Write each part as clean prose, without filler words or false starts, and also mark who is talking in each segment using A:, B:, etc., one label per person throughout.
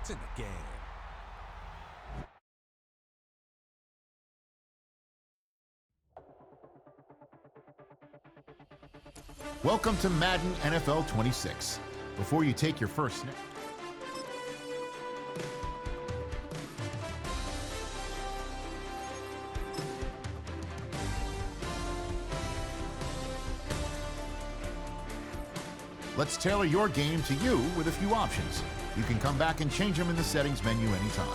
A: It's in the game.
B: Welcome to Madden NFL 26. Before you take your first snap, let's tailor your game to you with a few options. You can come back and change them in the settings menu anytime.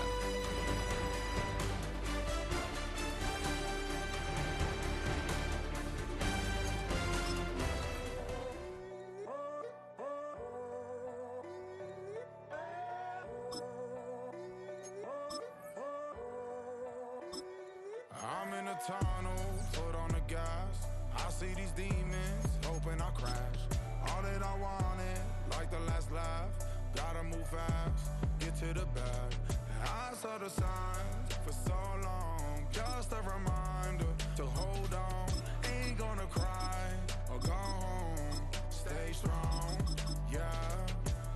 C: I'm in a tunnel, foot on the gas. I see these demons, hoping I crash. All that I wanted, like the last laugh. Gotta move fast, get to the bag. I saw the signs for so long, just a reminder to hold on. Ain't gonna cry or go home, stay strong, yeah.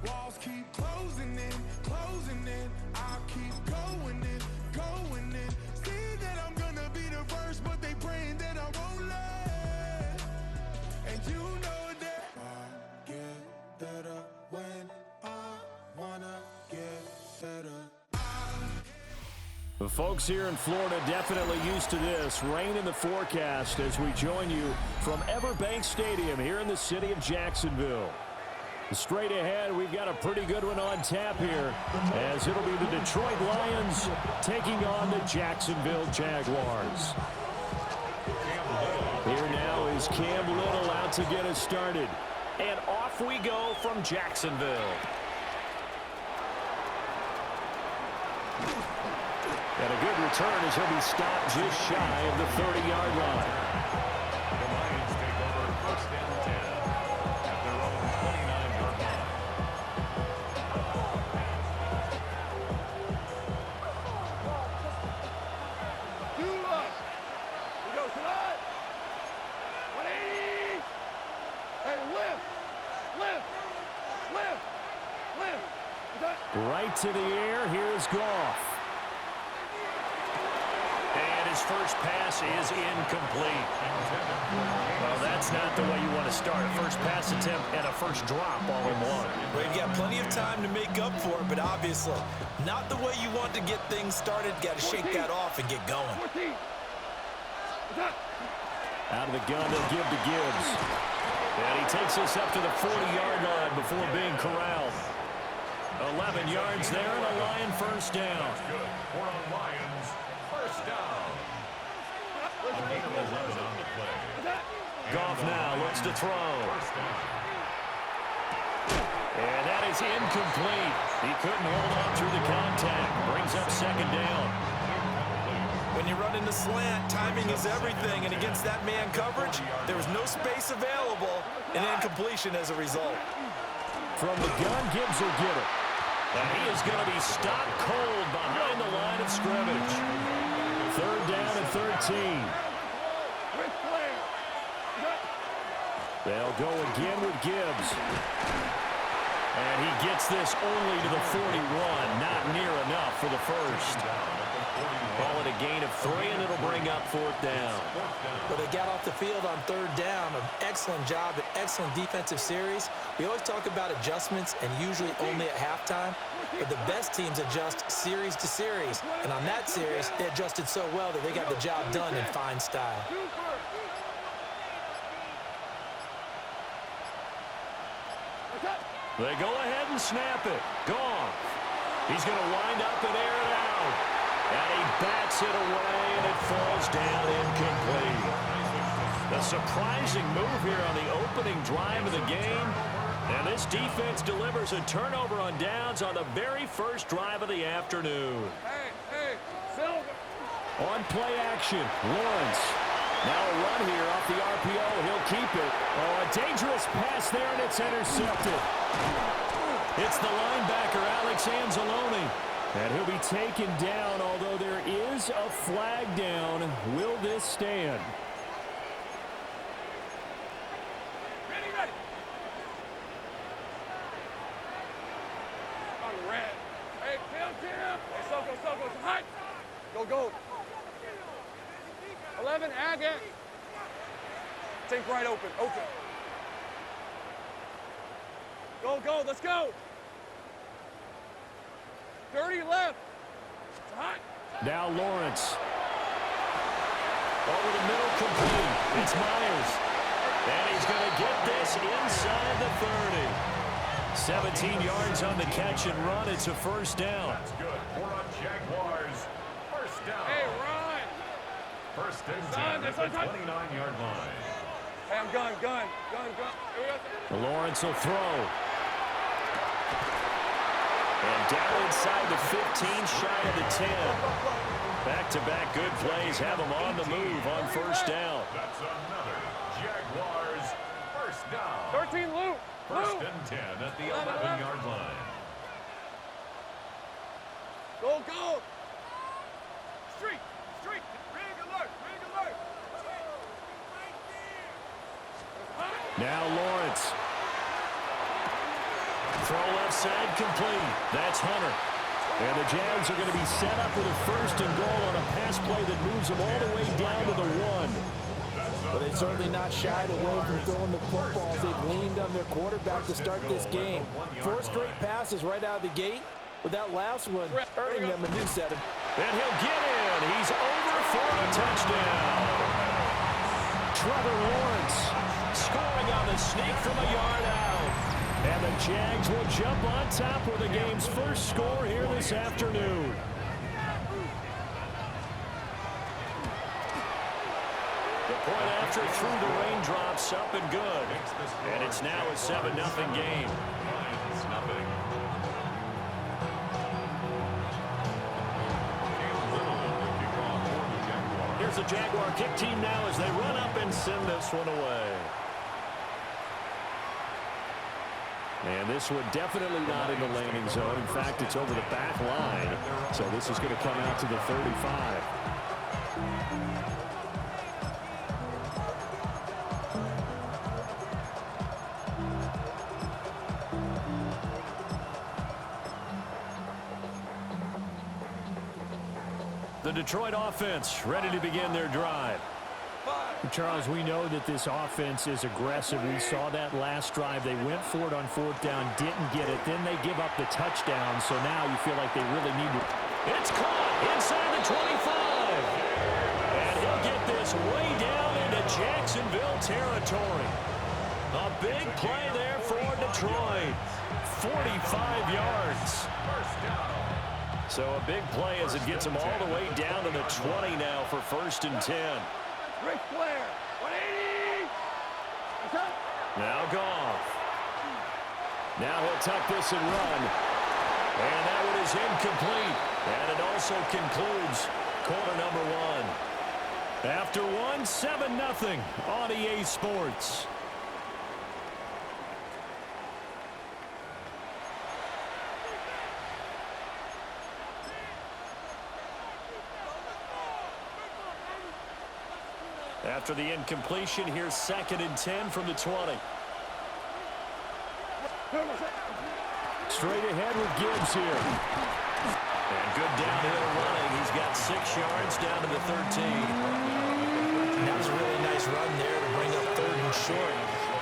C: Walls keep closing in, I keep going in, going in. See that I'm gonna be the first, but they praying that I won't let. And you know that I get better when I wanna get better.
D: The folks here in Florida definitely used to this. Rain in the forecast as we join you from Everbank Stadium here in the city of Jacksonville. Straight ahead, we've got a pretty good one on tap here, as it'll be the Detroit Lions taking on the Jacksonville Jaguars. Here now is Cam Little out to get us started. And off we go from Jacksonville. And a good return as he'll be stopped just shy of the 30-yard line.
E: The Lions take over first down 10 at their own 29-yard line.
F: Two up. We go to that. 180. Hey, lift.
D: Right to the air. Here's Goff. And his first pass is incomplete. Well, that's not the way you want to start. A first pass attempt and a first drop all in one.
G: Well, you've got plenty of time to make up for it, but obviously not the way you want to get things started. Got to shake that off and get going.
F: 14.
D: Out of the gun, they'll give to Gibbs. And he takes us up to the 40-yard line before being corralled. 11 yards there and a Lion first down.
E: That's good. For a Lions first down. A gain of 11 on the play.
D: Goff now looks to throw.
E: First down.
D: And that is incomplete. He couldn't hold on through the contact. Brings up second down.
G: When you run into slant, timing is everything, and against that man coverage, there was no space available, and incompletion as a result.
D: From the gun, Gibbs will get it. And he is going to be stopped cold behind the line of scrimmage. Third down and 13. They'll go again with Gibbs. And he gets this only to the 41. Not near enough for the first. Call it a gain of 3, and it'll bring up fourth down.
G: But they got off the field on third down. An excellent job, an excellent defensive series. We always talk about adjustments, and usually only at halftime. But the best teams adjust series to series. And on that series, they adjusted so well that they got the job done in fine style.
D: They go ahead and snap it. Goff. He's going to wind up and air it out. And he bats it away, and it falls down incomplete. A surprising move here on the opening drive of the game. And this defense delivers a turnover on downs on the very first drive of the afternoon. On play action, Lawrence. Now a run here off the RPO. He'll keep it. Oh, a dangerous pass there, and it's intercepted. It's the linebacker, Alex Anzalone. And he'll be taken down, although there is a flag down. Will this stand?
F: On red. Hey. Go, go. 11, ag it. Think right open, open. Go, go, let's go. 30 left. It's hot.
D: Now Lawrence. Over the middle, complete. It's Myers. And he's going to get this inside the 30. 17 yards on the catch and run. It's a first down.
E: That's good. For a Jaguars. First down.
F: Hey, run.
E: First and 10 at the 29-yard line.
F: Hey, I'm gun. Here we go.
D: Lawrence will throw. And down inside the 15, shy of the 10. Back-to-back good plays have him on the move on first down.
E: That's another Jaguars first down.
F: 13, Luke.
E: First and 10 at the 11-yard line.
F: Go, go. Street. Rig alert.
D: Now Lawrence. Throw left side complete. That's Hunter. And the Jags are going to be set up with a first and goal on a pass play that moves them all the way down to the 1.
G: But they certainly not shied away from throwing the footballs. They've leaned on their quarterback to start this game. 4 straight passes right out of the gate, with that last one earning them a new set of.
D: And he'll get in. He's over for a touchdown. Trevor Lawrence scoring on the sneak from a yard out. And the Jags will jump on top with the game's first score here this afternoon. The point after through the raindrops, up and good. And it's now a 7-0 game.
E: Lions nothing.
D: Here's the Jaguar kick team now as they run up and send this one away. And this one definitely not in the landing zone. In fact, it's over the back line. So this is going to come out to the 35. The Detroit offense ready to begin their drive. Charles, we know that this offense is aggressive. We saw that last drive. They went for it on 4th down, didn't get it. Then they give up the touchdown. So now you feel like they really need to. It's caught inside the 25. And he'll get this way down into Jacksonville territory. A big play there for Detroit. 45 yards. So a big play as it gets them all the way down to the 20 now for 1st and 10.
F: Ric Flair. 180.
D: Now Goff. Now he'll tuck this and run. And that one is incomplete. And it also concludes quarter number 1. After one, 7-0 on EA Sports. After the incompletion, here's 2nd and 10 from the 20. Straight ahead with Gibbs here. And good downhill running. He's got 6 yards down to the 13.
G: That was a really nice run there to bring up 3rd and short.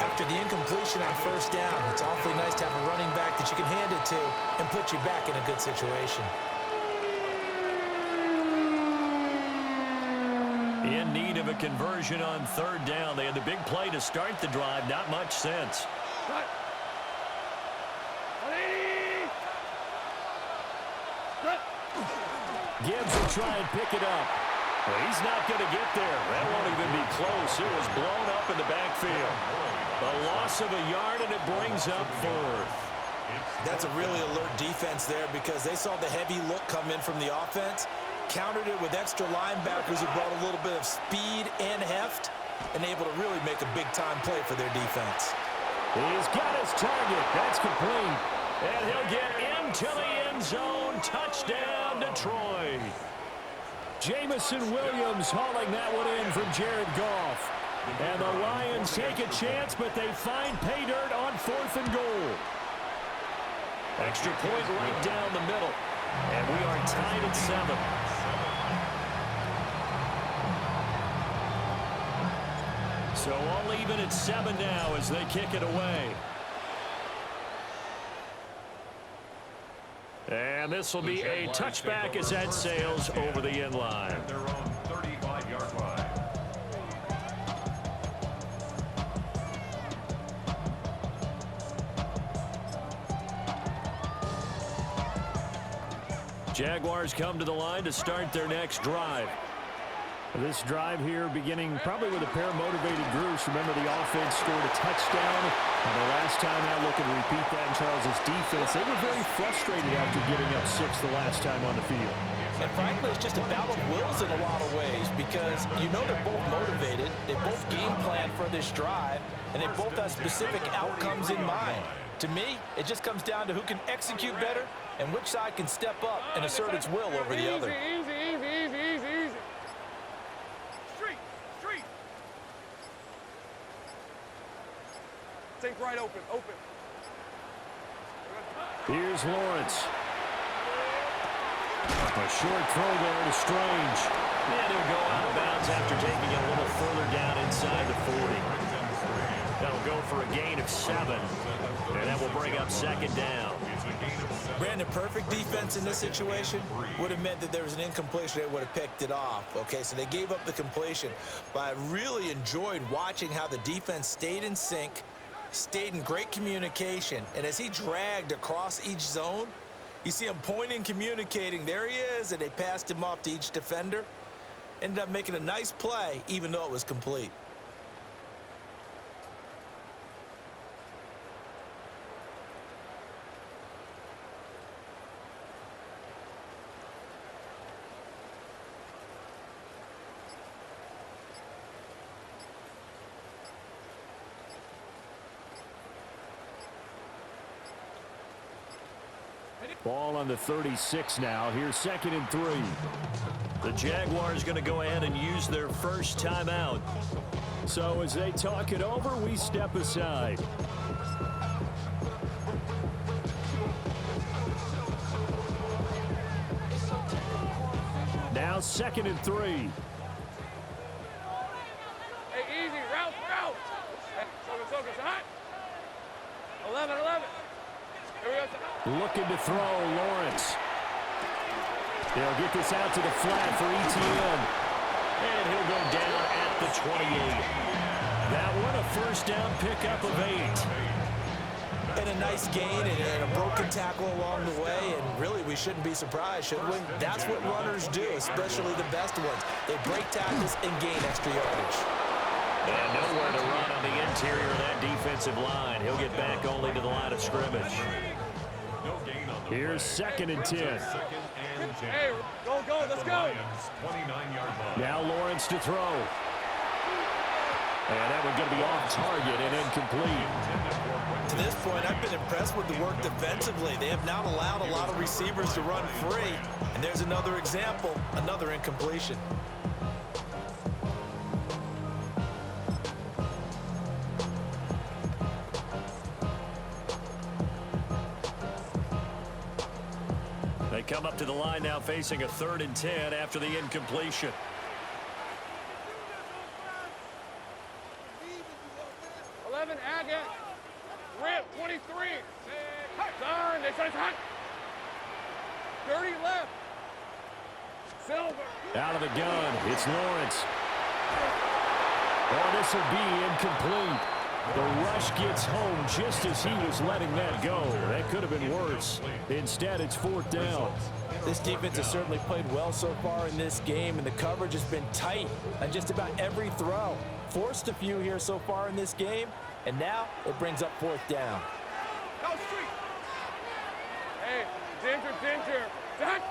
G: After the incompletion on 1st down, it's awfully nice to have a running back that you can hand it to and put you back in a good situation.
D: In need of a conversion on 3rd down. They had the big play to start the drive. Not much sense. Gibbs will try and pick it up. Well, he's not going to get there. That won't even be close. It was blown up in the backfield. A loss of a yard, and it brings up 4th.
G: That's a really alert defense there because they saw the heavy look come in from the offense, countered it with extra linebackers who brought a little bit of speed and heft, and able to really make a big-time play for their defense.
D: He's got his target. That's complete. And he'll get into the end zone. Touchdown, Detroit. Jamison Williams hauling that one in from Jared Goff. And the Lions take a chance, but they find pay dirt on 4th and goal. Extra point right down the middle. And we are tied at 7. So all even at 7 now as they kick it away. And this will be a touchback as that sails over the end line.
E: At their own 35-yard line.
D: Jaguars come to the line to start their next drive.
A: This drive here beginning probably with a pair of motivated groups. Remember, the offense scored a touchdown. And the last time out, looking to repeat that in Charles' defense. They were very frustrated after giving up 6 the last time on the field.
G: And frankly, it's just a battle of wills in a lot of ways because you know they're both motivated. They both game plan for this drive, and they both have specific outcomes in mind. To me, it just comes down to who can execute better and which side can step up and assert its will over the other.
F: Easy. Street. Think right open.
A: Here's Lawrence.
D: A short throw there to Strange. And he'll go out of bounds after taking it a little further down inside the 40. That'll go for a gain of 7. And that will bring up second down.
G: Brandon, perfect defense in this situation would have meant that there was an incompletion. They would have picked it off. Okay, so they gave up the completion. But I really enjoyed watching how the defense stayed in sync, stayed in great communication. And as he dragged across each zone, you see him pointing, communicating. There he is, and they passed him off to each defender. Ended up making a nice play, even though it was complete.
A: Ball on the 36 now. Here's 2nd and 3.
D: The Jaguars going to go ahead and use their first timeout.
A: So as they talk it over, we step aside. Now 2nd and 3.
F: Hey, easy. Route. Hey, focus. Hot. 11. Here we go.
A: Looking to throw, Lawrence. They'll get this out to the flat for ETN.
D: And he'll go down at the 28. That one a first down pickup of 8.
G: And a nice gain and a broken tackle along the way. And really, we shouldn't be surprised, should we? That's what runners do, especially the best ones. They break tackles and gain extra yardage.
D: And nowhere to run on the interior of that defensive line. He'll get back only to the line of scrimmage.
A: Here's 2nd and 10.
F: Hey, go, let's go.
A: Now Lawrence to throw. And that one going to be off target and incomplete.
G: To this point, I've been impressed with the work defensively. They have not allowed a lot of receivers to run free. And there's another example, another incompletion.
D: They come up to the line now facing a 3rd and 10 after the incompletion.
F: Agate. Rip, 23. Turn. They say it's hot. 30 left. Silver.
A: Out of the gun, it's Lawrence. Oh, this will be incomplete. The rush gets home just as he was letting that go. That could have been worse. Instead, it's 4th down.
G: This defense has certainly played well so far in this game, and the coverage has been tight on just about every throw. Forced a few here so far in this game, and now it brings up 4th down.
F: Go street. Hey, Ginger. Duck.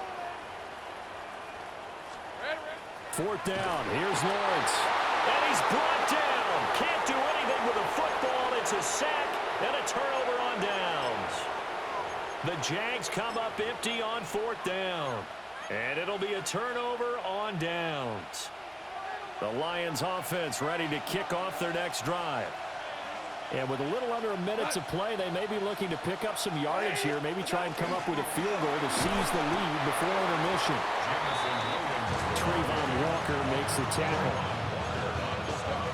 F: Red.
A: 4th down. Here's Lawrence.
D: And he's brought down. Can't do anything with a football. It's a sack and a turnover on downs. The Jags come up empty on 4th down. And it'll be a turnover on downs. The Lions offense ready to kick off their next drive.
A: And with a little under a minute to play, they may be looking to pick up some yardage here, maybe try and come up with a field goal to seize the lead before intermission. Trayvon Walker makes the tackle.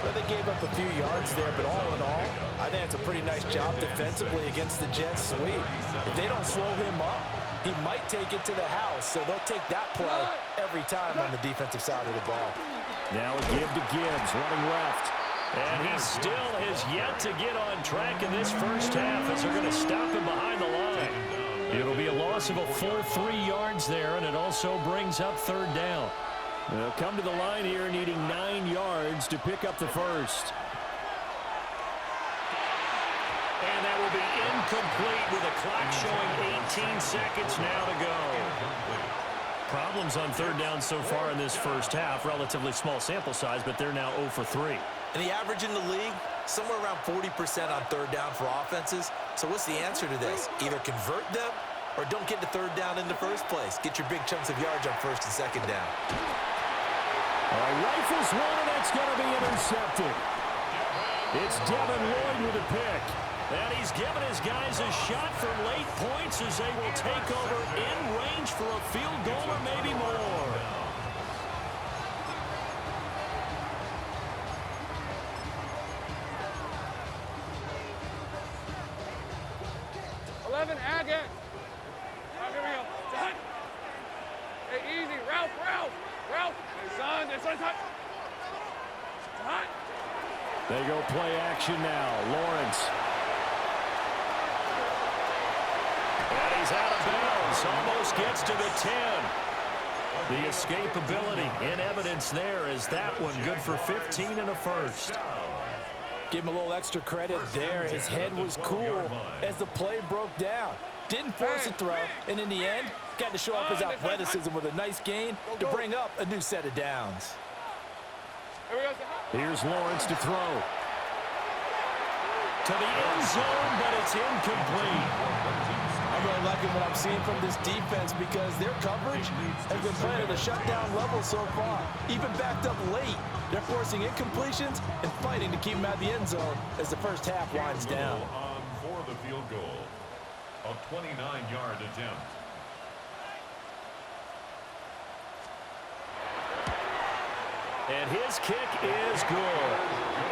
G: Well, they gave up a few yards there, but all in all, I think it's a pretty nice job defensively against the Jets sweep. If they don't slow him up, he might take it to the house, so they'll take that play every time on the defensive side of the ball.
A: Now a give to Gibbs, running left.
D: And he still has yet to get on track in this first half as they're going to stop him behind the line. It'll be a loss of a full 3 yards there, and it also brings up third down.
A: They'll come to the line here needing 9 yards to pick up the first.
D: And that will be incomplete with the clock showing 18 seconds now to go.
A: Problems on third down so far in this first half. Relatively small sample size, but they're now 0 for 3.
G: And the average in the league, somewhere around 40% on third down for offenses. So what's the answer to this? Either convert them or don't get to third down in the first place. Get your big chunks of yards on first and second down.
A: Rifles one, and that's going to be intercepted. It's Devin Lloyd with a pick.
D: And he's given his guys a shot for late points as they will take over in range for a field goal or maybe more.
F: 11, Agate. Here we go. Done. Hey, easy. Ralph. Hey, son. This one's hot. Done.
A: They go play action now. Lawrence.
D: And he's out of bounds. Almost gets to the 10. The escapability in evidence there is that one good for 15 and a first.
G: Give him a little extra credit there. His head was cool as the play broke down. Didn't force a throw, and in the end, got to show off his athleticism with a nice gain to bring up a new set of downs.
A: Here's Lawrence to throw.
D: To the end zone, but it's incomplete.
G: I'm really liking what I'm seeing from this defense because their coverage has been playing at a shutdown level so far. Even backed up late, they're forcing incompletions and fighting to keep them at the end zone as the first half winds down.
E: On for the field goal, a 29-yard attempt.
D: And his kick is good.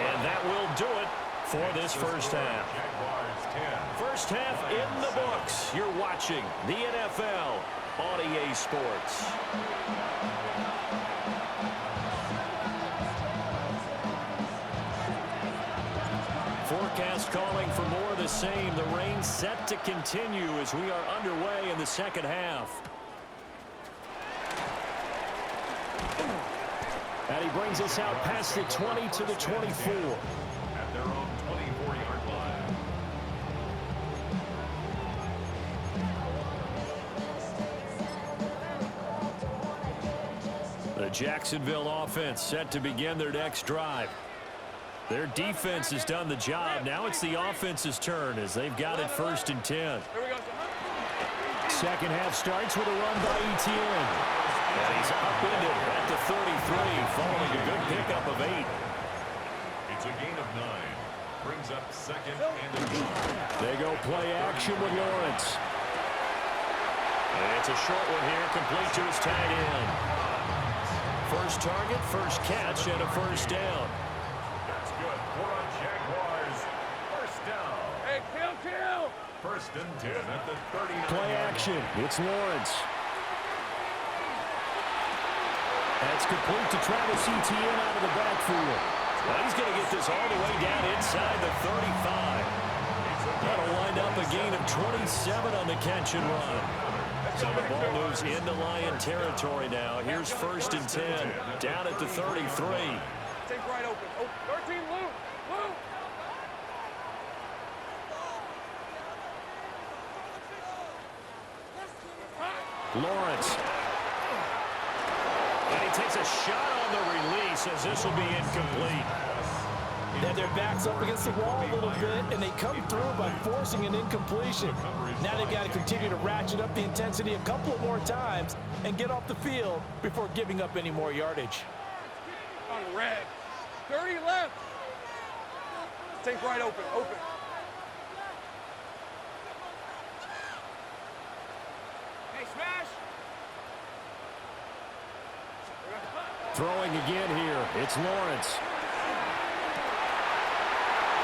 D: And that will do it for this first half. First half in the books. You're watching the NFL on EA Sports. Forecast calling for more of the same. The rain set to continue as we are underway in the second half.
A: And he brings us out past the 20 to the 24.
E: At their own 24-yard line.
D: The Jacksonville offense set to begin their next drive. Their defense has done the job. Now it's the offense's turn as they've got it 1st and 10.
A: Second half starts with a run by Etienne.
D: And he's upended at the 33 following a good pickup of 8.
E: It's a gain of 9. Brings up 2nd and 8.
A: They go play action with Lawrence.
D: And it's a short one here, complete to his tight end. First target, first catch, and a first down.
E: That's good for a Jaguars. First down.
F: Hey, kill.
E: 1st and 10 at the 39.
A: Play action. It's Lawrence. That's complete to Travis Etienne out of the backfield.
D: Well, he's going to get this all the way down inside the 35. That'll wind up a gain of 27 on the catch and run. So the ball moves into Lion territory now. Here's 1st and 10 down at the 33.
F: Take right open. 13, Lou.
A: Lawrence.
D: And he takes a shot on the release as this will be incomplete.
G: Then their backs up against the wall a little bit, and they come through by forcing an incompletion. Now they've got to continue to ratchet up the intensity a couple more times and get off the field before giving up any more yardage.
F: On red. 30 left. Take right open. Hey, smash.
A: Throwing again here. It's Lawrence.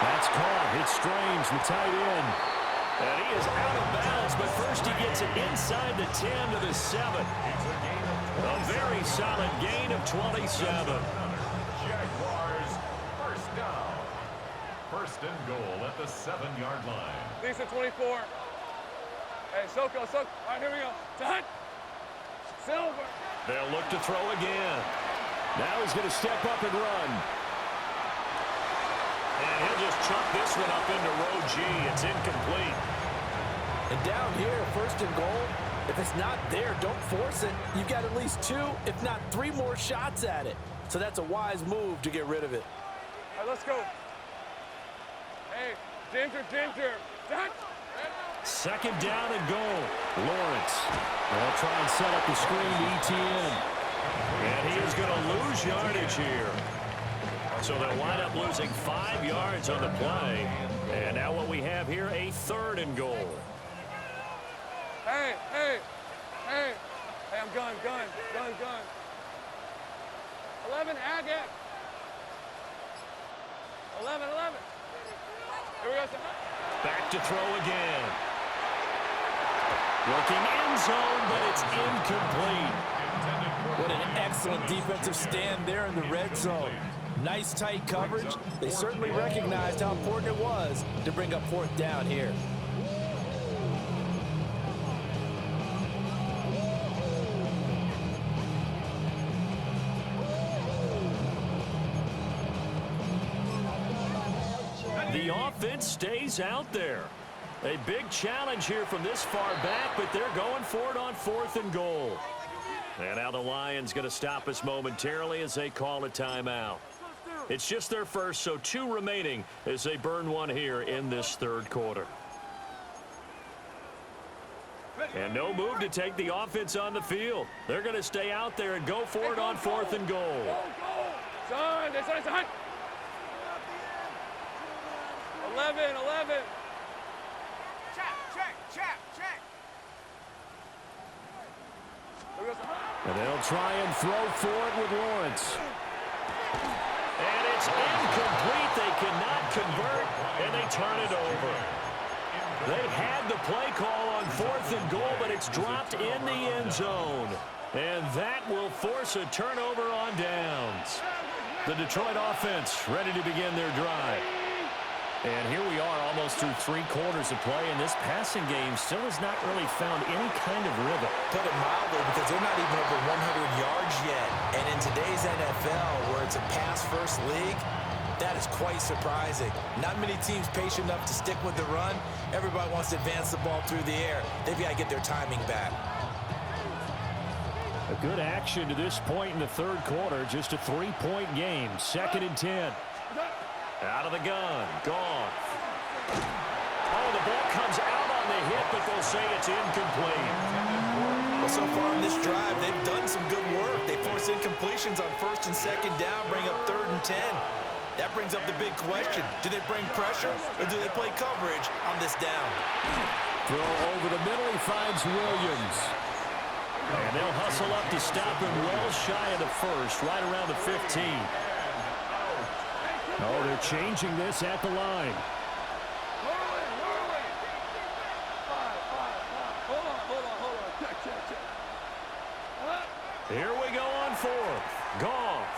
A: That's caught. It's Strange, the tight end.
D: And he is out of bounds, but first he gets it inside the 10 to the 7. A very solid gain of 27.
E: Jaguars, first down. First and goal at the 7-yard line.
F: Lisa 24. Hey, Soko. All right, here we go. Done. Silver.
D: They'll look to throw again.
A: Now he's going to step up and run.
D: And he'll just chuck this one up into row G. It's incomplete.
G: And down here, first and goal, if it's not there, don't force it. You've got at least 2, if not 3 more shots at it. So that's a wise move to get rid of it.
F: All right, let's go. Hey, Ginger. Done.
A: Second down and goal. Lawrence. They'll try and set up the screen to ETN.
D: And he is going to lose yardage here. So they'll wind up losing 5 yards on the play. And now what we have here, a third and goal.
F: Hey, I'm gun. 11, Agate. 11. Here we go.
D: Back to throw again. Looking end zone, but it's incomplete.
G: What an excellent defensive stand there in the red zone. Nice tight coverage. They certainly recognized how important it was to bring up fourth down here.
D: The offense stays out there. A big challenge here from this far back, but they're going for it on fourth and goal. And now the Lions going to stop us momentarily as they call a timeout. It's just their first, so 2 remaining as they burn one here in this third quarter. And no move to take the offense on the field. They're going to stay out there and go for it on fourth and goal.
F: Son. 11. Check.
A: And they'll try and throw for it with Lawrence.
D: And it's incomplete. They cannot convert, and they turn it over. They had the play call on fourth and goal, but it's dropped in the end zone. And that will force a turnover on downs. The Detroit offense ready to begin their drive.
A: And here we are almost through 3 quarters of play, and this passing game still has not really found any kind of rhythm.
G: Put it mildly, because they're not even over 100 yards yet. And in today's NFL, where it's a pass-first league, that is quite surprising. Not many teams patient enough to stick with the run. Everybody wants to advance the ball through the air. They've got to get their timing back.
A: A good action to this point in the third quarter. Just a 3-point game. 2nd and 10.
D: Out of the gun. Gone. Oh, the ball comes out on the hit, but they'll say it's incomplete.
G: Well, so far in this drive, they've done some good work. They force incompletions on first and second down, bring up 3rd and 10. That brings up the big question. Do they bring pressure, or do they play coverage on this down?
A: Throw over the middle. He finds Williams.
D: And they'll hustle up to stop him well shy of the first, right around the 15.
A: Oh, they're changing this at the line.
F: Hold on. Check.
D: Here we go on fourth. Goff.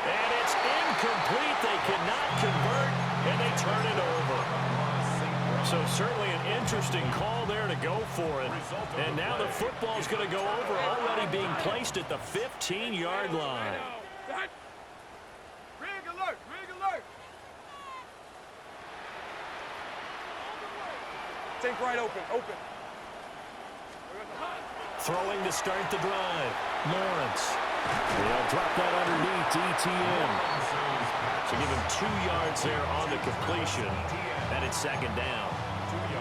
D: And it's incomplete. They cannot convert, and they turn it over. So certainly an interesting call there to go for it. And now the football's going to go over, already being placed at the 15-yard line.
F: Rig alert. Take right open.
D: Throwing to start the drive.
A: Lawrence. They'll drop that underneath to ETN.
D: So give him 2 yards there on the completion. And it's second down.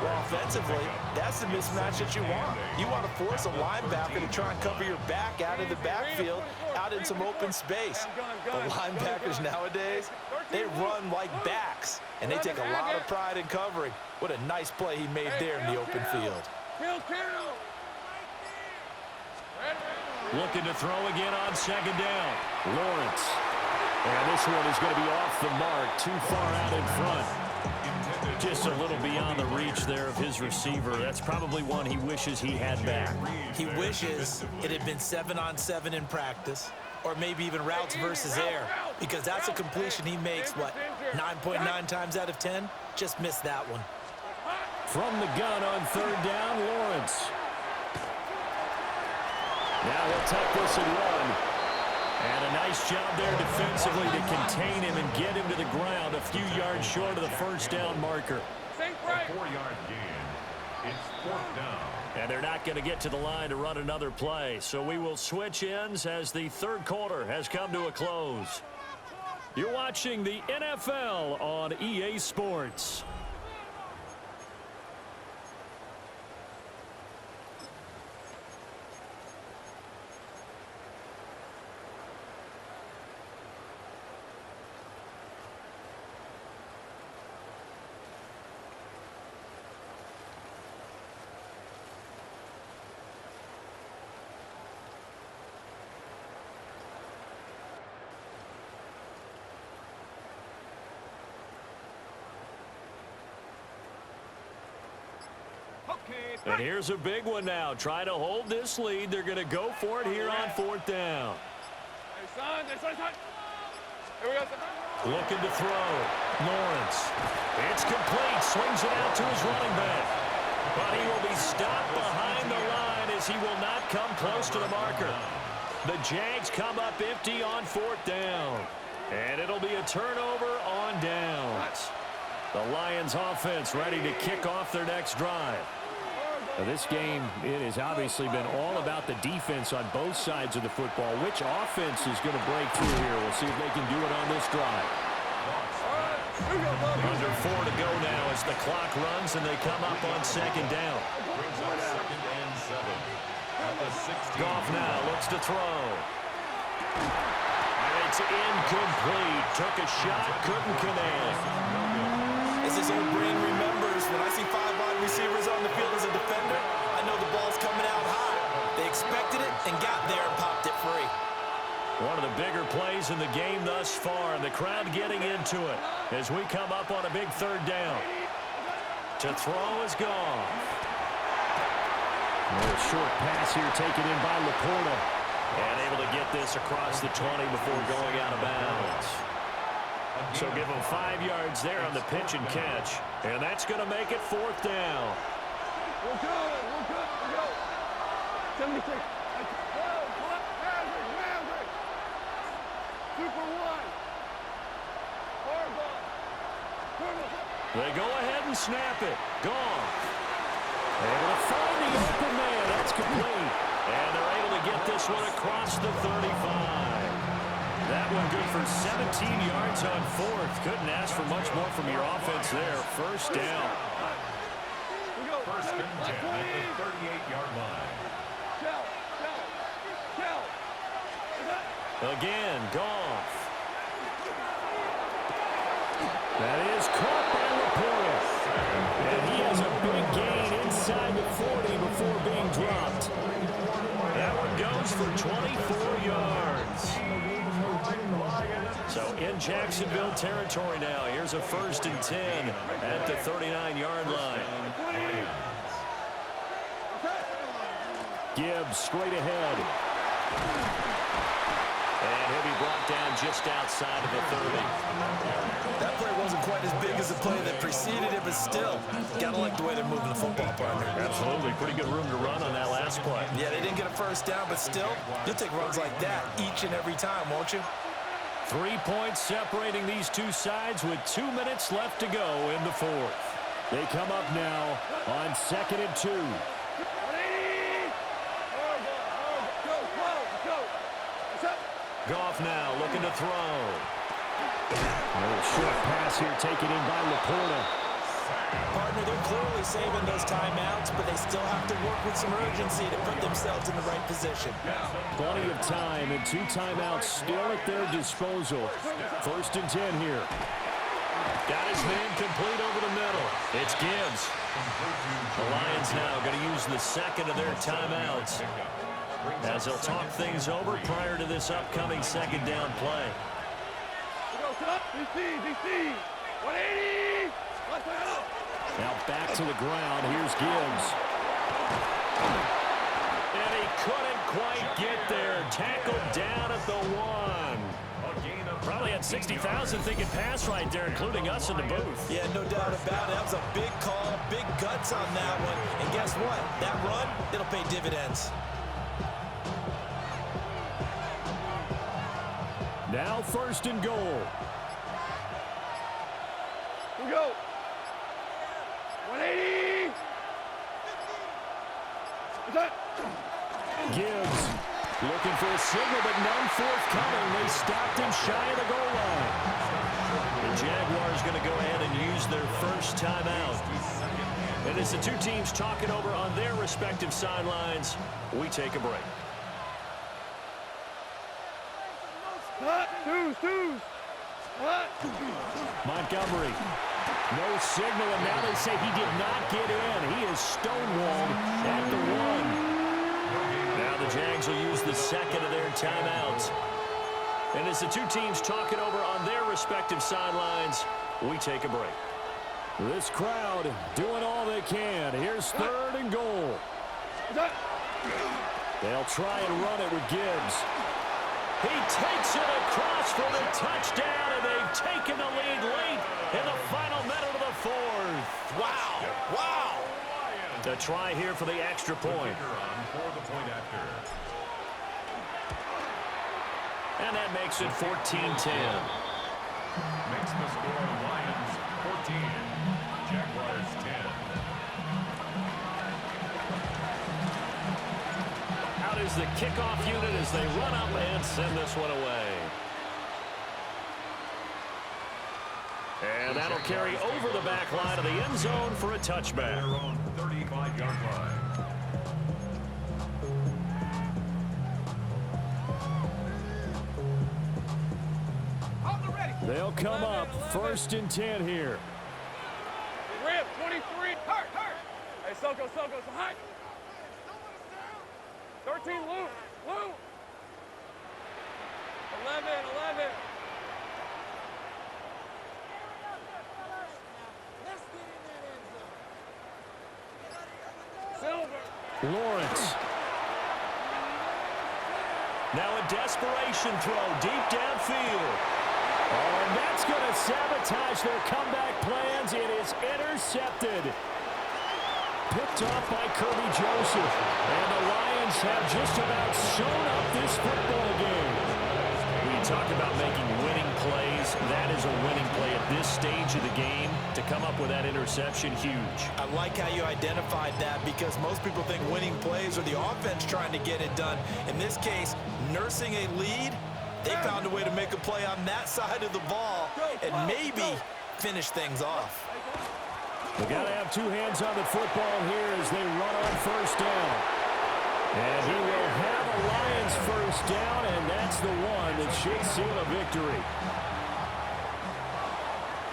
G: Well, offensively, that's the mismatch that you want. You want to force a linebacker to try and cover your back out of the backfield, out in some open space. The linebackers nowadays, they run like backs, and they take a lot of pride in covering. What a nice play he made there in the open field.
D: Looking to throw again on second down.
A: Lawrence. And this one is going to be off the mark, too far out in front. Just a little beyond the reach there of his receiver. That's probably one he wishes he had back.
G: He wishes it had been 7-on-7 in practice, or maybe even routes versus air, because that's a completion he makes, 9.9 times out of 10? Just missed that one.
A: From the gun on third down, Lawrence. Now he'll take this and run. And a nice job there defensively to contain him and get him to the ground a few yards short of the first down marker.
E: A 4-yard gain. It's 4th down.
A: And they're not going to get to the line to run another play. So we will switch ends as the third quarter has come to a close. You're watching the NFL on EA Sports. And here's a big one now. Try to hold this lead. They're going to go for it here on 4th down.
F: Here we go.
A: Looking to throw. Lawrence. It's complete. Swings it out to his running back. But he will be stopped behind the line as he will not come close to the marker. The Jags come up empty on 4th down. And it'll be a turnover on downs. The Lions offense ready to kick off their next drive. Now this game, it has obviously been all about the defense on both sides of the football. Which offense is going to break through here? We'll see if they can do it on this drive. Under 4 to go now as the clock runs and they come up on 2nd down.
E: Brings up 2nd and 7. At the 16.
A: Goff now looks to throw. And it's incomplete. Took a shot, couldn't connect.
G: As his old brain remembers, when I see 5 wide receivers on the field as a defender, I know the ball's coming out high. They expected it and got there and popped it free.
A: One of the bigger plays in the game thus far, and the crowd getting into it as we come up on a big 3rd down. To throw is Goff. A short pass here taken in by Laporta. And able to get this across the 20 before going out of bounds. So give him 5 yards there on the pitch and catch. And that's going to make it 4th down.
F: We're good. We're good. 76. Super 1.
A: They go ahead and snap it. Goff. Able to find the open man. That's complete. And they're able to get this one across the 35. That one good for 17 yards on 4th. Couldn't ask for much more from your offense there. 1st down.
E: 1st and 10 at the 38-yard line.
A: Again, Goff. That is caught by Laporta. And he has a big gain inside the 40 before being dropped. That one goes for 24 yards. So in Jacksonville territory now. Here's a 1st and 10 at the 39-yard line. Gibbs straight ahead. And he'll be brought down just outside of the 30.
G: That play wasn't quite as big as the play that preceded it, but still, gotta like the way they're moving the football, partner.
A: Absolutely. Pretty good room to run on that last play.
G: Yeah, they didn't get a 1st down, but still, you'll take runs like that each and every time, won't you?
A: 3 points separating these two sides with 2 minutes left to go in the 4th. They come up now on 2nd and 2. Goff now looking to throw. A little short pass here taken in by Laporta.
G: Partner, they're clearly saving those timeouts, but they still have to work with some urgency to put themselves in the right position.
A: Plenty of time and 2 timeouts still at their disposal. 1st and 10 here. Got his man complete over the middle. It's Gibbs. The Lions now going to use the 2nd of their timeouts as they'll talk things over prior to this upcoming 2nd down play.
F: DC. 180. Let's go.
A: Now back to the ground. Here's Gibbs.
D: And he couldn't quite get there. Tackled down at the 1.
A: Probably had 60,000 thinking pass right there, including us in the booth.
G: Yeah, no doubt about it. That was a big call, big guts on that one. And guess what? That run, it'll pay dividends.
A: Now 1st and goal.
F: Here we go. 180. What's that?
A: Gibbs looking for a signal, but none forthcoming. They stopped him shy of the goal line.
D: The Jaguars going to go ahead and use their first timeout. And as the two teams talk it over on their respective sidelines, we take a break.
F: Twos.
A: Montgomery. No signal, and now they say he did not get in. He is stonewalled at the 1.
D: Now the Jags will use the second of their timeouts. And as the two teams talk it over on their respective sidelines, we take a break.
A: This crowd doing all they can. Here's 3rd and goal. They'll try and run it with Gibbs.
D: He takes it across for the touchdown, and they've taken the lead late in the final minute of the 4th.
G: Wow.
D: The try here for the extra point. And that makes it 14-10.
E: Makes the score Lions 14, Jaguars 10.
D: Out is the kickoff unit as they run up and send this one away. And that'll carry over the back line of the end zone for a touchback.
E: Their own 35-yard line.
A: They'll come up 1st and 10 here.
F: Rip, 23. Hurt. Hey, Soko, so high. 13, Lou. 11. Silver.
A: Lawrence.
D: Now a desperation throw deep downfield.
A: Oh, and that's going to sabotage their comeback plans. It is intercepted. Picked off by Kirby Joseph. And the Lions have just about sewn up this football game.
D: When you talk about making winning plays, that is a winning play at this stage of the game. To come up with that interception, huge.
G: I like how you identified that because most people think winning plays are the offense trying to get it done. In this case, nursing a lead, they found a way to make a play on that side of the ball and maybe finish things off.
A: They got to have two hands on the football here as they run on 1st down. And he will have a Lions 1st down, and that's the one that should seal a victory.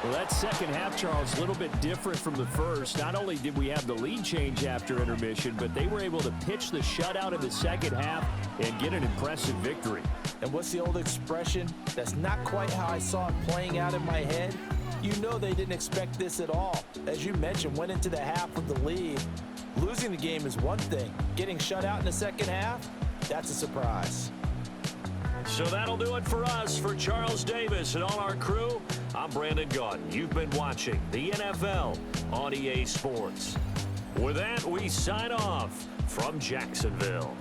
A: Well, that second half, Charles, a little bit different from the first. Not only did we have the lead change after intermission, but they were able to pitch the shutout in the second half and get an impressive victory.
G: And what's the old expression? That's not quite how I saw it playing out in my head. You know they didn't expect this at all. As you mentioned, went into the half with the lead. Losing the game is one thing. Getting shut out in the second half, that's a surprise.
D: So that'll do it for us. For Charles Davis and all our crew, I'm Brandon Gaudin. You've been watching the NFL on EA Sports. With that, we sign off from Jacksonville.